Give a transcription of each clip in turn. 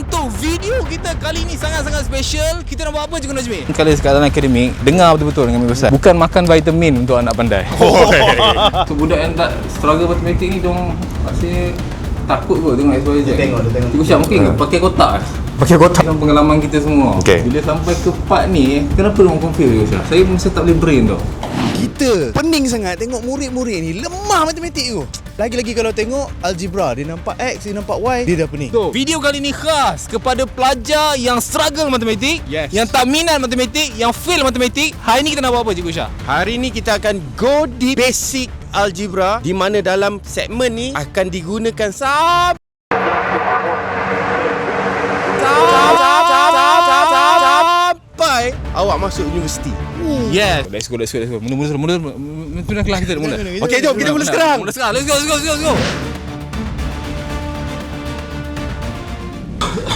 untuk video kita kali ni sangat-sangat special. Kita nak buat apa Cikgu Najmi? Kalau sekarang akademik, dengar betul-betul dengan Amir Besar. Bukan makan vitamin untuk anak pandai. So budak yang tak struggle matematik ni, diorang rasa takut kot tengok XYZ. Dia tengok. Cikgu Syah mungkin pakai kotak. Pakai kotak. Dalam pengalaman kita semua. Okay. Bila sampai ke part ni, kenapa diorang confuse Cikgu Syah? Saya masa tak boleh brain tau. Kita pening sangat tengok murid-murid ni lemah matematik tu. Lagi-lagi kalau tengok algebra, dia nampak X, dia nampak Y, dia dah pening. So, video kali ni khas kepada pelajar yang struggle matematik, yang tak minat matematik, yang fail matematik. Hari ni kita nak buat apa Cikgu Syah? Hari ni kita akan go deep basic algebra, di mana dalam segmen ni akan digunakan sampai awak masuk universiti. Yes. Let's go. Mula kelas kita dah mula. Okey, jom kita mula sekarang. Mula sekarang. Let's go.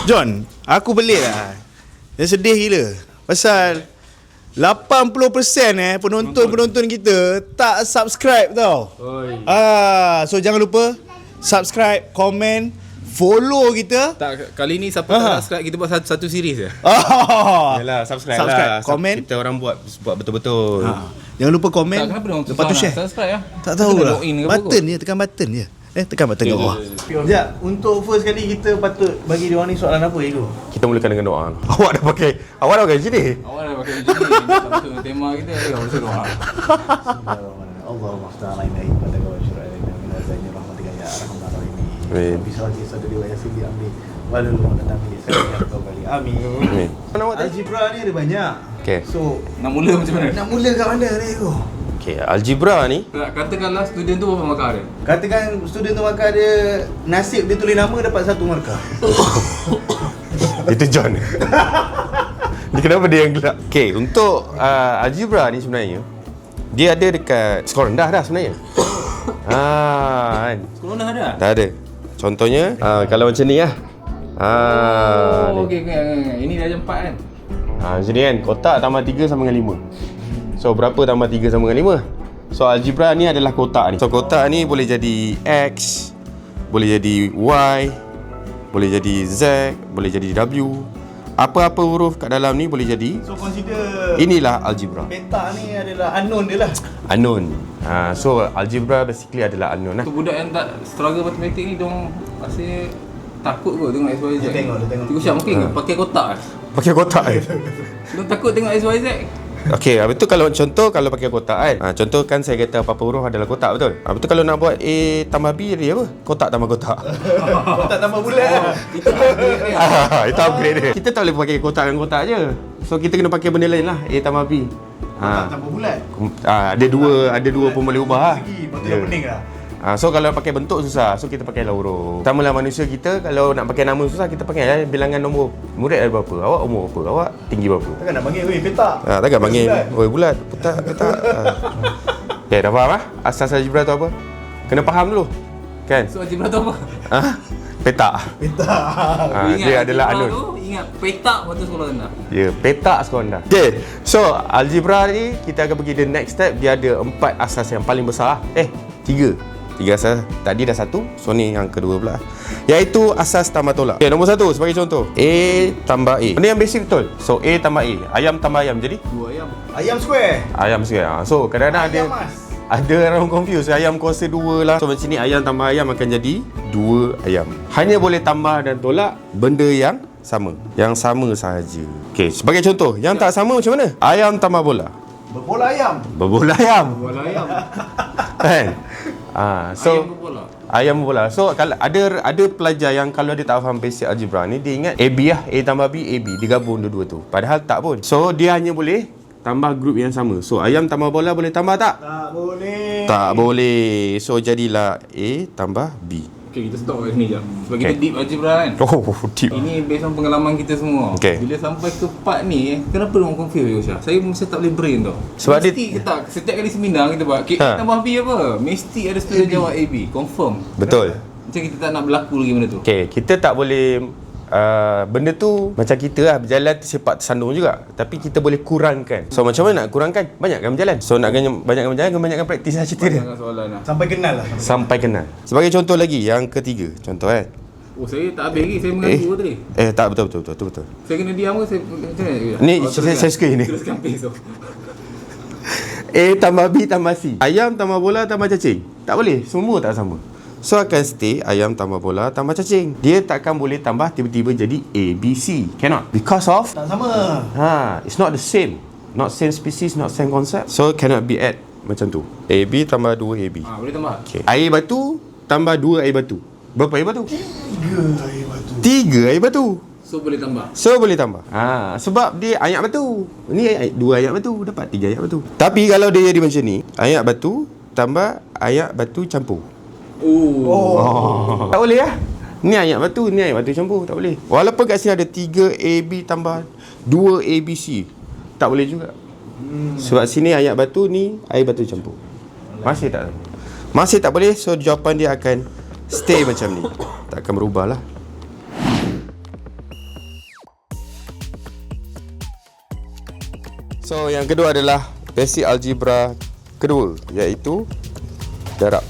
John, aku pelik lah. Dia sedih gila. Pasal 80% penonton kita tak subscribe tau. So jangan lupa subscribe, komen, follow kita. Tak, kali ni siapa tak subscribe, kita buat satu series je. Yalah, subscribe lah. komen. Kita orang buat betul-betul. Jangan lupa komen. Tak, kenapa Lepas tu share. Subscribe lah. Tak tahu lah. Login ke apa Button je, tekan button je. Tekan button kat bawah. Sekejap, untuk first kali kita patut bagi dia orang ni soalan apa Ego? Kita mulakan dengan doa. Awak dah pakai sini. Awal dah pakai macam ni. Tak betul tema kita. Kita betul doa. Allahumma aftah alaina ibadaka wa syur'a alaina min azani rahmatika ya arhamar rahimin. Amin. Bismillah sadri wa yassir li amri wa lil muqaddam li sadri. Amin. Algebra ni ada banyak. Okey. So, Nak mula macam mana? nak mula kat mana ni Ego? Okey, algebra ni Katakanlah student tu berapa markah dia? Katakan student tu markah dia, nasib dia tulis nama dapat 1 markah. itu John. Ni kenapa dia yang gelap? Okey, untuk algebra ni sebenarnya dia ada dekat skor rendah dah sebenarnya. Kan. Sekolah dah ada? Dah ada. Contohnya kalau macam ni lah. Okey. Ini dah jam 4 kan? Macam ni kan, kotak tambah 3 sama dengan 5. So berapa tambah 3 sama dengan 5? So algebra ni adalah kotak ni. So kotak ni boleh jadi X, boleh jadi Y, boleh jadi Z, boleh jadi W. Apa-apa huruf kat dalam ni boleh jadi. So consider Inilah algebra. peta ni adalah unknown dia lah. Unknown. So algebra basically adalah unknown lah. Untuk budak yang tak struggle matematik ni, diorang rasa takut kot tengok XYZ. Dia tengok. Cikgu Syah mungkin pakai kotak. Pakai kotak Diorang takut tengok XYZ. Okey, habis tu kalau pakai kotak kan. Contoh kan saya kata apa-apa huruf adalah kotak, betul? Habis tu kalau nak buat A tambah B jadi apa? Kotak tambah kotak. Tak tambah bulat. Itu upgrade dia. Kita tak boleh pakai kotak dengan kotak je. So kita kena pakai benda lain lah, A tambah B. Tak tambah bulat. Ada dua pun boleh ubah lah. Lepas tu dah pening lah. So kalau pakai bentuk susah, so kita pakai huruf. Sama lah manusia kita, kalau nak pakai nama susah, kita pakai bilangan nombor. Murid ada berapa? Awak umur berapa? Awak tinggi berapa? Takkan nak panggil peta. Takkan panggil bulat. Petak. Okay, dah faham lah? Asas algebra tu apa? Kena faham dulu, kan? So algebra tu apa? Petak. Dia adalah unknown. Ingat petak waktu sekolah rendah. Ya, petak sekolah rendah. Okay, so algebra ni kita akan pergi the next step. Dia ada 4 asas yang paling besar. 3 asas. Tadi dah 1, so ni yang kedua pula, iaitu asas tambah tolak. Okay, nombor 1 sebagai contoh, A tambah A. Benda yang basic betul. So A tambah A, ayam tambah ayam jadi 2 ayam. Ayam square. ayam square. So kadang-kadang ada orang confuse, ayam kuasa 2 lah. So macam ni, ayam tambah ayam akan jadi 2 ayam. Hanya boleh tambah dan tolak benda yang sama. Yang sama sahaja. Okay, sebagai contoh, yang tak sama macam mana? Ayam tambah bola. Berbola ayam. Berbola ayam. Bola ayam. Kan? So Ayam berbola. ayam bola. So kalau ada pelajar yang kalau dia tak faham basic algebra ni, dia ingat AB lah, A tambah B, AB, dia gabung dua-dua tu. Padahal tak pun. So dia hanya boleh tambah grup yang sama. So ayam tambah bola boleh tambah tak? Tak boleh. Tak boleh. So jadilah A tambah B. Okay, kita stop kat sini jap. Sebab kita deep algebra kan. Deep. Ini based on pengalaman kita semua. Okay. Bila sampai ke part ni, kenapa orang confuse Cikgu Syah? Saya mesti tak boleh brain tau. Sebab mesti kita setiap kali seminar kita buat K tambah B apa? Mesti ada student jawab AB. Confirm. Betul. Macam kita tak nak berlaku lagi benda tu. Okay, kita tak boleh benda tu macam kita lah, berjalan tersepak tersandung juga. Tapi kita boleh kurangkan. So macam mana nak kurangkan? Banyakkan berjalan. So nak banyakkan berjalan, banyakkan praktis lah cerita dia. Soalan lah. Sampai kenal lah. Sampai kenal. Sebagai contoh lagi, yang ketiga. Contoh Oh, saya tak habis lagi. Saya mengganggu tadi. Tak, betul. Saya kena diam ke? Saya macam mana? Ni, saya screen ni. Teruskan pace tu. A tambah B tambah C. Ayam tambah bola tambah cacing. Tak boleh, semua tak sama. So akan stay ayam tambah bola tambah cacing. Dia takkan boleh tambah tiba-tiba jadi A, B, C. Cannot. Because of Tak sama. it's not the same. Not same species, not same concept. So cannot be add macam tu. AB tambah 2 AB. Boleh tambah. Okay. Air batu tambah 2 air batu. Berapa air batu? 3 air batu. 3 air batu. So boleh tambah. So boleh tambah. Sebab dia ayak batu. Ni 2 ayak batu, dapat 3 ayak batu. Tapi kalau dia jadi macam ni, ayak batu tambah ayak batu campur. Tak boleh lah. Ni ayak batu, ni ayak batu campur, tak boleh. Walaupun kat sini ada 3 AB tambah 2 ABC, tak boleh juga. Sebab sini ayak batu, ni air batu campur. Masih tak sama. Masih tak boleh. So jawapan dia akan stay macam ni. Tak akan berubah lah. So yang kedua adalah basic algebra kedua, iaitu darab.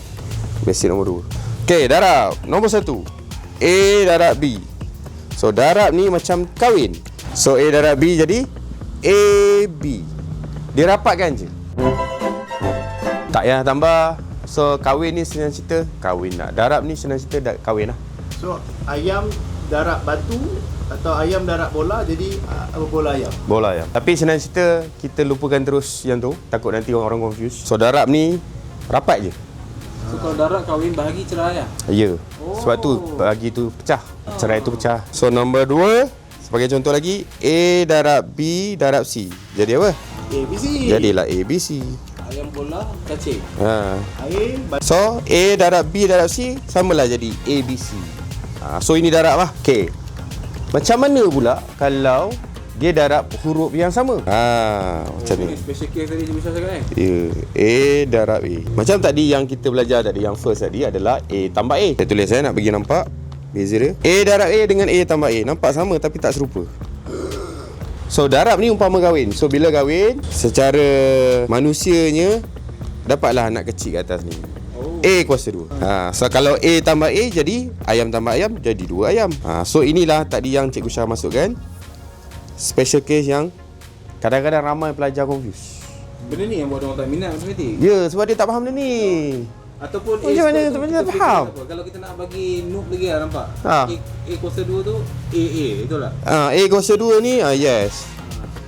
Basic nombor 2. Okay, darab nombor 1, A darab B. So darab ni macam kahwin. So A darab B jadi AB. Dia rapatkan je, tak payah tambah. So kahwin ni senang cerita kahwin lah. Darab ni senang cerita kahwin lah. So ayam darab batu atau ayam darab bola jadi bola ayam. Bola ayam. Tapi senang cerita kita lupakan terus yang tu. Takut nanti orang confuse. So darab ni rapat je. So kalau darab kahwin bahagi cerai lah. Ya. Sebab tu bagi tu pecah. Cerai tu pecah. So nombor 2, sebagai contoh lagi, A darab B darab C. Jadi apa? ABC. Jadilah ABC. Ayam bola, cacing. Air batu. So A darab B darab C samalah jadi ABC. So ini darab lah. Okay. Macam mana pula kalau dia darab huruf yang sama? Macam ni. Special case tadi Cibu Syah cakap kan? Ya, A darab A. Macam tadi yang kita belajar tadi, yang first tadi adalah A tambah A. Saya tulis nak bagi nampak beza dia. A darab A dengan A tambah A. Nampak sama tapi tak serupa. So darab ni umpama kahwin. So bila kahwin, secara manusianya dapatlah anak kecil kat atas ni. A kuasa 2. So kalau A tambah A jadi ayam tambah ayam jadi 2 ayam. So inilah tadi yang Cikgu Syah masukkan. Special case yang kadang-kadang ramai pelajar confuse. Benda ni yang buat orang tak minat matematik. Ya, sebab dia tak faham benda ni. Ataupun Macam mana tu macam tak faham? Kalau kita nak bagi noob lagi lah, nampak? Ha. A kuasa 2 tu AA, itulah. A kuasa 2 ni yes.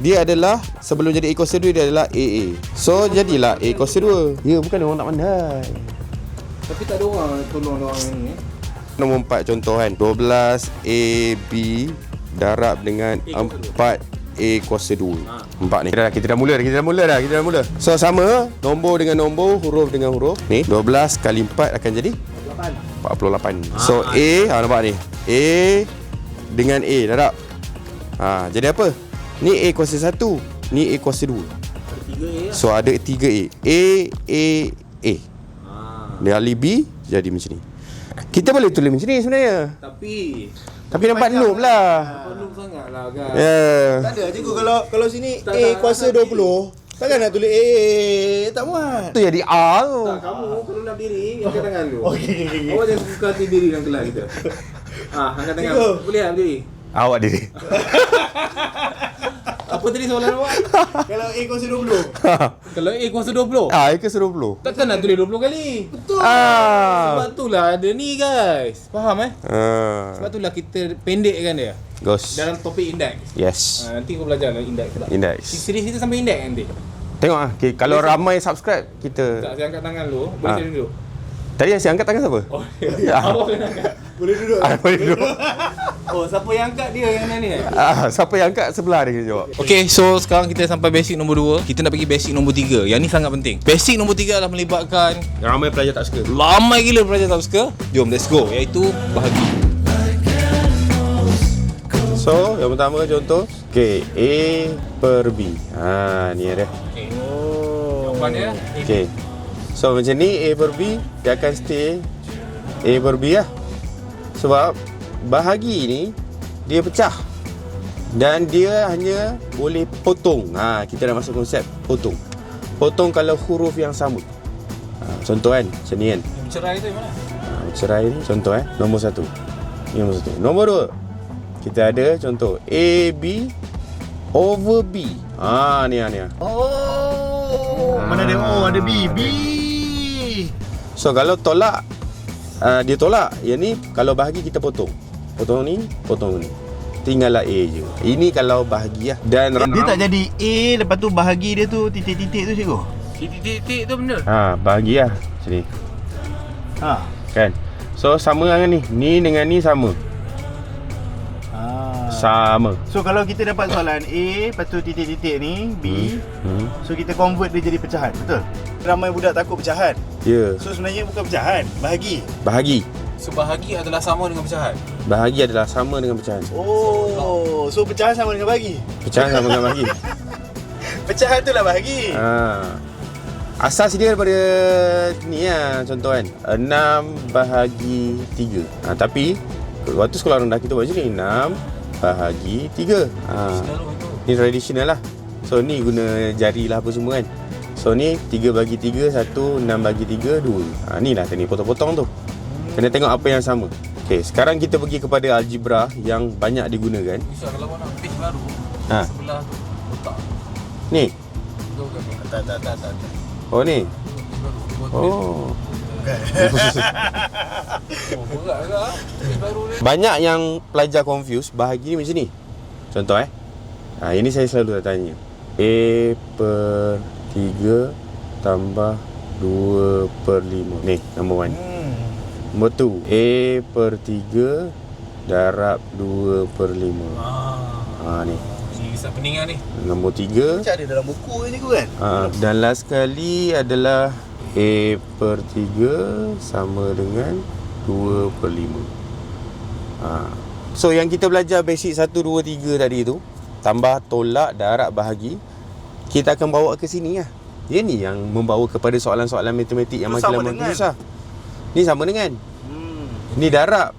Dia adalah sebelum jadi A kuasa 2 dia adalah AA. So jadilah A kuasa 2. Ya, bukan orang tak pandai. Tapi tak ada orang tolong orang ni. Nombor 4 contoh kan. 12 AB darab dengan 4 A kuasa 2. 4 ni. Kita dah mula dah. So sama, nombor dengan nombor, huruf dengan huruf. Ni 12 kali 4 akan jadi 48. So A, nampak ni. A dengan A darab. Jadi apa? Ni A kuasa 1, ni A kuasa 2. So ada 3 A. Dia alih B jadi macam ni. Kita boleh tulis macam ni sebenarnya. Tapi nampak noob lah. Perlu sangat lah kan. Tak ada cikgu, kalau sini A kuasa 20, takkan nak tulis A, tak muat. Tu jadi A tu. Tak, kamu kalau nak berdiri, angkat tangan dulu. Okey. Awak jangan suka hati diri dalam kelas kita. Angkat tangan. Cikgu. Boleh tak berdiri? Awak diri. Apa tadi soalan awak? Kalau A kuasa 20. Kalau A kuasa 20? A kuasa 20. Takkan nak tulis 20 kali? Betul. Sebab itulah ada ni guys. Faham Sebab itulah kita pendekkan dia. Ghost. Dalam topik indeks. Yes. Nanti kau belajar dalam indeks lah. Index. Series kita sampai indeks nanti. Tengok okay, kalau ramai subscribe kita. Tak, saya angkat tangan dulu. Boleh saya duduk? Tadi yang saya angkat tangan siapa? Oh, awak kena angkat. Boleh duduk. Boleh duduk. Oh, siapa yang angkat dia yang mana ni? Siapa yang angkat sebelah dia kena jawab. Okay, so sekarang kita sampai basic nombor 2. Kita nak pergi basic nombor 3. Yang ni sangat penting. Basic nombor 3 adalah melibatkan Ramai pelajar tak suka. ramai gila pelajar tak suka. Jom, let's go. Iaitu bahagi. So, yang pertama contoh. Okay, A per B. Ni ada. Jawapan dia? Okay. So macam ni A per B, dia akan stay A per B lah. Sebab bahagi ni dia pecah dan dia hanya boleh potong. Kita dah masuk konsep potong. Potong kalau huruf yang sama. Contoh kan, macam ni kan. Cerai tu yang mana? Bercerai ni contoh nombor 1. Ini nombor 1. Nombor 2, kita ada contoh AB over B. Ni. Mana ada O, ada B. B. So kalau tolak, dia tolak. Yang ni kalau bahagi kita potong. Potong ni, potong ni. Tinggallah A je. Ini kalau bahagi lah. Dan Dia tak jadi A, lepas tu bahagi dia tu titik-titik tu cikgu. Titik-titik tu benar. bahagi lah. Macam ni. Kan? So sama dengan ni. Ni dengan ni sama. Sama. So kalau kita dapat soalan A, lepas tu titik-titik ni B, so kita convert dia jadi pecahan, betul? Ramai budak takut pecahan. Ya. So sebenarnya bukan pecahan, bahagi. Bahagi. So bahagi adalah sama dengan pecahan. Bahagi adalah sama dengan pecahan. Oh, so pecahan sama dengan bahagi. Pecahan sama dengan bahagi. Pecahan tu lah bahagi. Asas dia daripada ni lah, contoh kan 6 bahagi 3. Tapi waktu sekolah rendah kita buat macam ni, 6 bahagi 3. Ni tradisional lah. So ni guna jari lah apa semua kan. So ni 3 bagi 3, 1, 6 bagi 3, 2. Ni lah teknik potong-potong tu. Kena tengok apa yang sama. Okay, sekarang kita pergi kepada algebra yang banyak digunakan. Bisa kalau nak page baru, sebelah tu letak. Ni. Tak. Oh ni. Oh. Berat ke page baru ni. Banyak yang pelajar confuse bahagi ni macam ni. Contoh ini saya selalu tanya. A per 3 tambah 2 per 5. Ni, number 1. Nombor 2, A per 3 darab 2 per 5. Ni. Ni kisah pening ni. Nombor 3. Macam ada dalam buku kan cikgu kan? Dan last sekali adalah A per 3 sama dengan 2 per 5. So yang kita belajar basic 1, 2, 3 tadi tu, tambah, tolak, darab, bahagi, kita akan bawa ke sini lah. Dia ni yang membawa kepada soalan-soalan matematik yang makin lama makin susah. Ni sama dengan ni darab,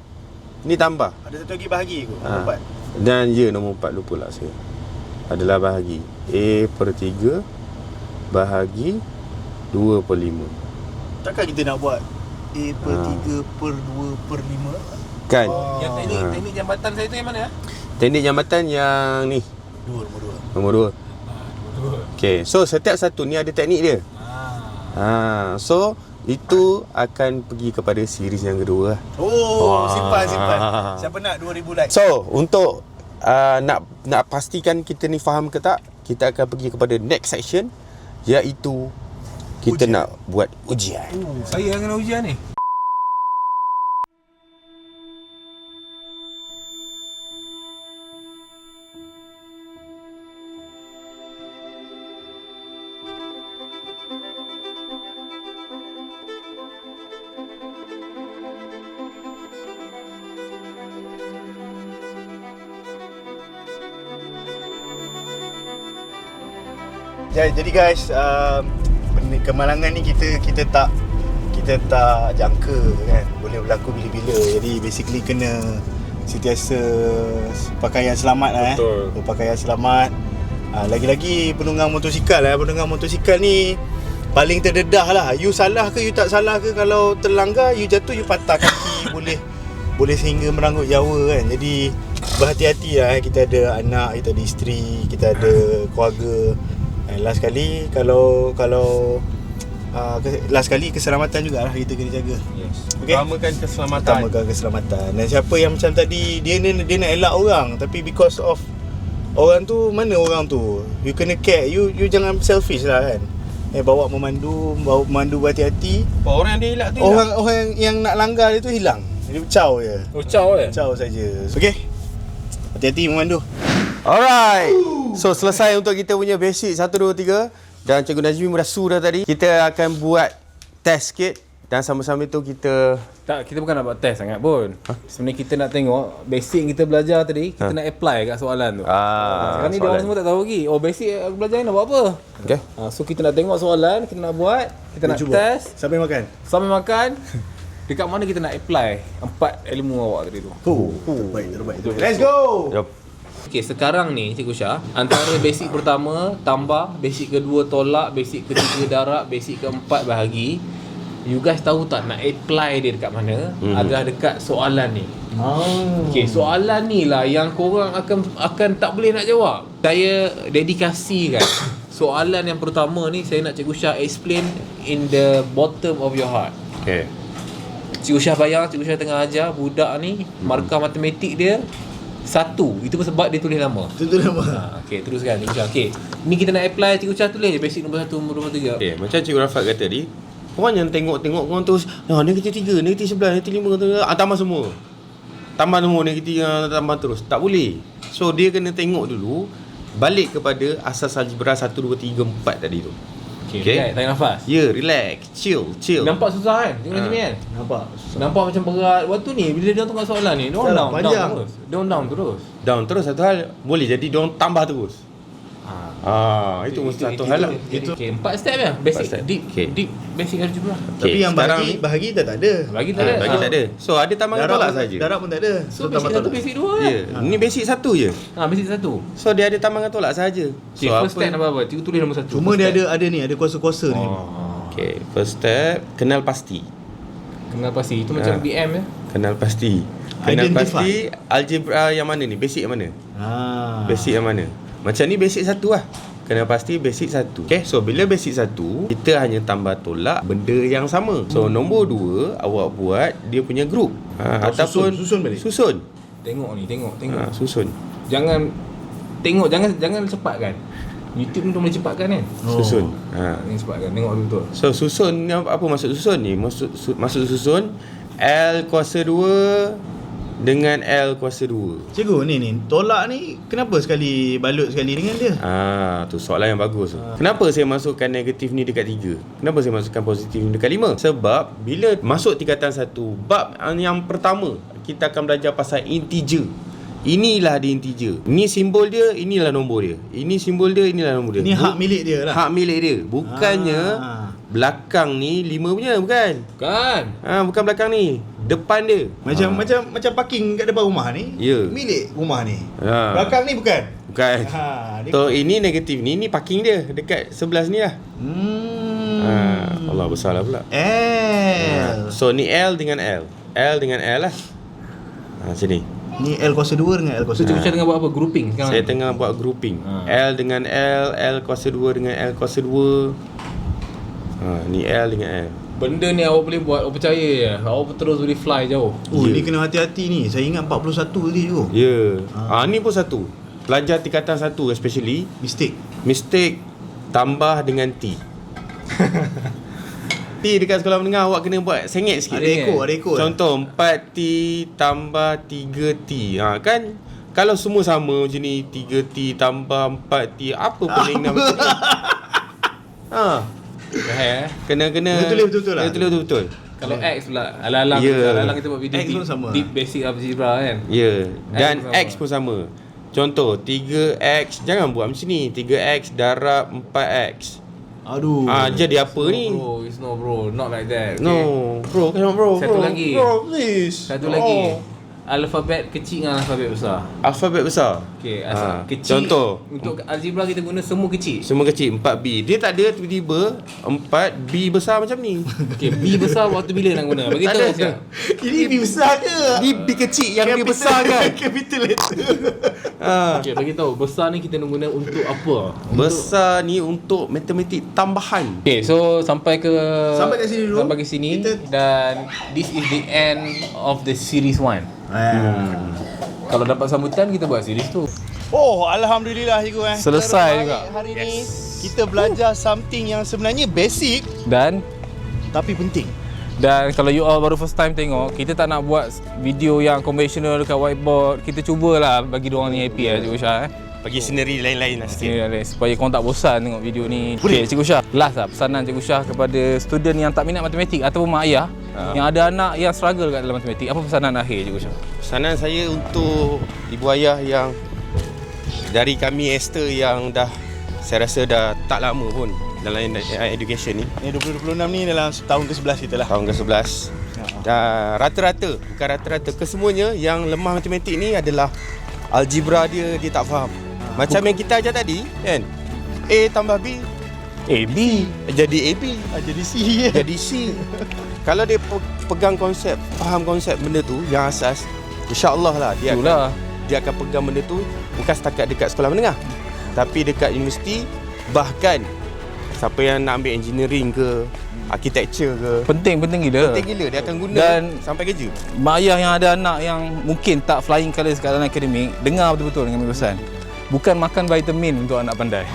ni tambah. Ada satu lagi bahagi kot, nombor 4. Dan nombor 4 lupa lah saya. Adalah bahagi. A per 3 bahagi 2 per 5. Takkan kita nak buat A per 3 per 2 per 5? Kan? Yang teknik jambatan saya tu yang mana? Teknik jambatan yang ni. Nombor 2. Okay, so setiap satu ni ada teknik dia. So itu akan pergi kepada series yang kedua lah. Simpan. Siapa nak 2000 like? So untuk nak pastikan kita ni faham ke tak, kita akan pergi kepada next section, iaitu kita ujian. Nak buat ujian. Saya yang kena ujian ni. Jadi guys, kemalangan ni kita tak jangka kan, boleh berlaku bila-bila. Jadi basically kena sentiasa pakaian selamat lah. Pakaian selamat. Lagi-lagi penunggang motosikal ni paling terdedah lah. You salah ke you tak salah ke, kalau terlanggar you jatuh, you patah kaki boleh sehingga meranggut nyawa kan. Jadi berhati-hati lah. Kita ada anak, kita ada isteri, kita ada keluarga. Last kali kalau last kali keselamatan jugalah kita kena jaga. Okay? Utamakan keselamatan. Dan siapa yang macam tadi dia nak elak orang, tapi because of orang tu, mana orang tu, you kena care, you jangan selfish lah kan. Bawa memandu berhati-hati. Orang yang dia elak tu, orang yang nak langgar dia tu hilang. Jadi caw je. Caw saja. Okay, hati-hati memandu. Alright. So selesai untuk kita punya basic 1, 2, 3. Dan Cikgu Najmi dah suruh tadi, kita akan buat test sikit. Dan sama-sama itu kita bukan nak buat test sangat pun. Sebenarnya kita nak tengok basic yang kita belajar tadi, kita nak apply kat soalan tu. Sekarang ni dia orang semua tak tahu lagi. Basic aku belajar ni nak buat apa? Okay. So kita nak tengok soalan, kita nak buat, kita nak cuba test. Sambil makan. Dekat mana kita nak apply 4 ilmu awak tadi tu. Terbaik. Let's go. Jom. Okey, sekarang ni Cikgu Syah, antara basic pertama tambah, basic kedua tolak, basic ketiga darab, basic keempat bahagi, You guys tahu tak nak apply dia dekat mana? Adalah dekat soalan ni. Okay, soalan ni lah yang korang akan tak boleh nak jawab. Saya dedikasikan soalan yang pertama ni, saya nak Cikgu Syah explain in the bottom of your heart. Okay. Cikgu Syah bayang, Cikgu Syah tengah ajar budak ni, markah matematik dia 1. Itu pun sebab dia tulis nama. Itu nama. Okay, teruskan Cikgu Syah. Okay, ni kita nak apply, Cikgu Syah tulis je basic nombor 1, nombor 3. Okay, macam Cikgu Rafat kata tadi, korang jangan tengok korang terus negatif 3, negatif 11, negatif 5 tambah semua. Tambah semua negatif, tambah terus. Tak boleh. So dia kena tengok dulu, balik kepada asas algebra 1, 2, 3, 4 tadi tu. Okay, tarik nafas. Ya, relax, chill. Nampak susah kan? Tengok macam ni kan? Nampak macam berat. Waktu ni bila dia tengok soalan ni, dia down terus. Down terus satu hal, boleh jadi dia tambah terus. Itu mesti satu hal lah. Okay, 4 step ya. Basic, deep basic algebra. Tapi yang bahagi tak ada. Bahagi tak ada. Bahagi tak ada. So ada tambahan tolak saja. Darab pun tak ada. So basic 1, basic 2 ya. Ni basic 1 je. Basic 1. So dia ada tambahan tolak saja. So first step apa? Cikgu tulis nombor 1. Cuma dia ada kuasa-kuasa ni. Okay, first step, kenal pasti. Kenal pasti. Itu macam BM ya. Kenal pasti. Kenal pasti algebra yang mana ni? Basic yang mana? Basic yang mana? Macam ni basic 1 lah. Kena pasti basic 1. Okay, so bila basic 1, kita hanya tambah tolak benda yang sama. So nombor 2, awak buat dia punya group. Ataupun susun balik. Susun. Tengok ni, tengok. Susun. Jangan tengok, jangan cepatkan. YouTube ni tu boleh cepatkan kan? Susun. Jangan cepatkan, tengok dulu betul. So susun ni apa maksud susun ni? Maksud susun L kuasa 2 dengan L kuasa 2. Cikgu, ni tolak ni kenapa sekali balut sekali dengan dia? Tu soalan yang bagus. Kenapa saya masukkan negatif ni dekat 3? Kenapa saya masukkan positif ni dekat 5? Sebab bila masuk tingkatan 1, bab yang pertama kita akan belajar pasal integer. Inilah dia integer. Ini simbol dia, inilah nombor dia. Ini simbol dia, inilah nombor dia. Ini hak milik dia lah. Hak milik dia. Bukannya belakang ni 5 punya, bukan. Bukan belakang ni. Depan dia. Macam parking kat depan rumah ni. Ya. Milik rumah ni. Belakang ni bukan. So ini negatif ni parking dia dekat sebelah sini lah. Allah besar lah pula. L. So ni L dengan L. L dengan L lah. Sini. Ni L kuasa 2 dengan L kuasa 2. Cikgu tengah buat apa? Grouping sekarang? Saya tengah buat grouping. L dengan L, L kuasa 2 dengan L kuasa 2. Ni L dengan L. Benda ni awak boleh buat, awak percaya je. Awak terus boleh fly jauh. Ni kena hati-hati ni. Saya ingat 41 tadi tu. Ya. Ni pun satu. Pelajar tingkatan 1 especially mistake tambah dengan T. T dekat sekolah menengah awak kena buat sengit sikit. Ada ekor. Contoh 4T tambah 3T. Kan kalau semua sama macam ni, 3T tambah 4T, apa pening nama tu? Kena betul-betul lah. Betul. Kalau X pula, alang-alang kita buat video X pun sama. deep basic algebra kan. Ya, dan X pun sama. Contoh 3X, jangan buat macam ni. 3X darab 4X. Aduh. Jadi apa ni? Bro, not like that. Okay? No, bro, cannot bro. Satu lagi. Bro, please. Satu lagi. Alfabet kecil dengan alfabet besar. Alfabet besar. Okey, kecil. Contoh. Untuk algebra kita guna semua kecil. Semua kecil, 4B. Dia tak ada tiba-tiba 4B besar macam ni. Okey, B besar waktu bila nak guna? Bagi tahu siap. Ini B besar ke? Ni B kecil yang dia besar kan? Capital letter. Okey, bagi tahu besar ni kita nak guna untuk apa? Besar ni untuk matematik tambahan. Okey, so sampai ke sini dulu. Sampai ke sini dan this is the end of the series 1. Kalau dapat sambutan kita buat series tu. Alhamdulillah cikgu Selesai juga. Hari ni kita belajar something yang sebenarnya basic tapi penting. Dan kalau you all baru first time tengok, kita tak nak buat video yang konvensional dekat whiteboard. Kita cubalah bagi diorang ni happy Cikgu Syah Bagi scenery lain-lain lah sikit. Supaya korang tak bosan tengok video ni. Okay, Cikgu Syah, last lah pesanan Cikgu Syah kepada student yang tak minat matematik ataupun mak ayah yang ada anak yang struggle kat dalam matematik. Apa pesanan akhir Cikgu Syah? Pesanan saya untuk ibu ayah yang dari kami Esther yang dah, saya rasa dah tak lama pun dalam education ni. 2026 ni dalam tahun ke-11 kita lah. Tahun ke-11. Dan rata-rata, bukan rata-rata, kesemuanya yang lemah matematik ni adalah algebra dia tak faham. Macam yang kita ajar tadi kan, A tambah B AB. Jadi AB, Jadi C. jadi C. Kalau dia pegang konsep, faham konsep benda tu yang asas, insya-Allah lah Itulah. dia akan pegang benda tu bukan setakat dekat sekolah menengah, tapi dekat universiti, bahkan siapa yang nak ambil engineering ke, architecture ke, Penting gila. penting gila dia akan guna Dan- sampai kerja. Mak ayah yang ada anak yang mungkin tak flying colours kat dalam akademik, dengar betul-betul dengan pesan. Bukan makan vitamin untuk anak pandai.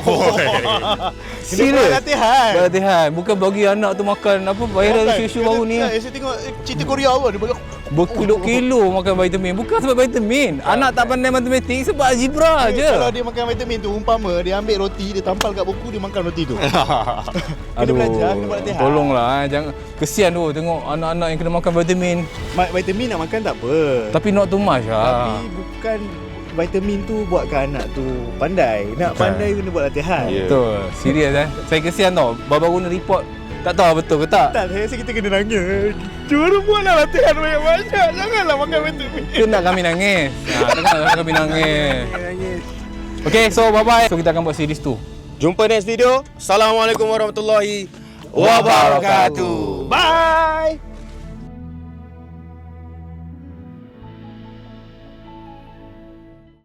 Kena latihan. Latihan. Bukan bagi anak tu makan apa viral isu-isu baru ni. Saya tengok cerita Korea apa dia banyak. Berkilo-kilo makan vitamin. Bukan sebab vitamin. Anak tak pandai matematik sebab algebra je. Kalau dia makan vitamin tu, umpama dia ambil roti, dia tampal kat buku, dia makan roti tu. Kena belajar, kena buat latihan. Tolonglah jangan kesian tu tengok anak-anak yang kena makan vitamin. Vitamin nak makan tak apa. Tapi not too much lah. Tapi bukan vitamin tu buatkan anak tu pandai. Nak pandai kena buat latihan. Ya. Betul. Serius Saya kesian tau. Baru-baru ni report tak tahu betul ke tak. Tak, saya rasa kita kena nangis. Cuma buatlah latihan banyak-banyak. Janganlah makan vitamin. Kena kami nangis. Janganlah kami nangis. Nangis. Okay, so bye-bye. So kita akan buat series tu. Jumpa next video. Assalamualaikum warahmatullahi wabarakatuh. Bye.